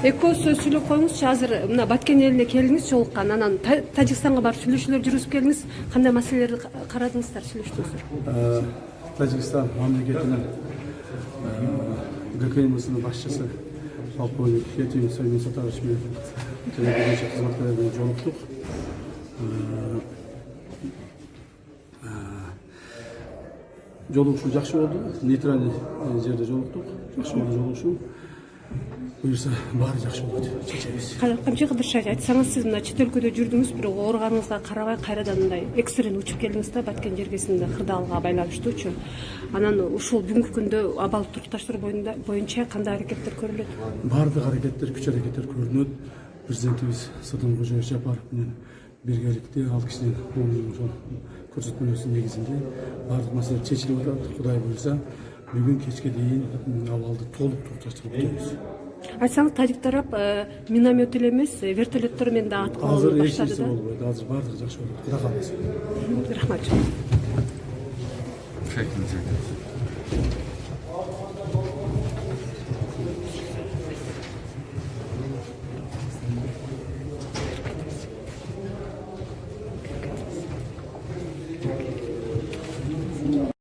Экөөсү сүйлөп коюңузчу, азыр мына Баткен элине келиңиз жолуккан, анан Тажикстанга барып сүйлөшүүлөр жүргүзүп келиңиз. Кандай маселелерди карадыңыздар, сүйлөштүңүздөр? Тажикстан мамлекетинин ГКМСынын башчысы полковник Етин Соймин Сатарович менен жана бирнече кызматкерлер менен жолуктук. Жолугушуу жакшы болду. Нейтральный жерде жолуктук. Жакшы болду жолугушуу. Буюрса баары жакшы болот, чечебиз. Камчы Кыдыршай, айтсаңыз, сиз мына чет өлкөдө жүрдүңүз, бирок ооруганыңызга карабай кайрадан мындай экстрен учуп келдиңиз да, Баткен жергесинде кырдаалга байланыштуучу. Анан ушул бүгүнкү күндө абал турукташтыруу боюнча кандай аракеттер көрүлөт? Баардык аракеттер, күч аракеттер көрүнөт. Президентибиз Садам Кожоевич Жапаров менен биргеликте ал кишинин ошол көрсөтмөлөрүнүн негизинде баардык маселе чечилип атат. Кудай буйрса, бүгүн кечке дейин абалды толук турукташтырып күтөбүз. Айтсаңыз, тажик тарап миномет эле эмес, вертолеттор менен да аткылоо Азыр эч баштады нерсе да. болбойт. Азыр баардыгы жакшы болот. Кудай кааласа. Рахмат.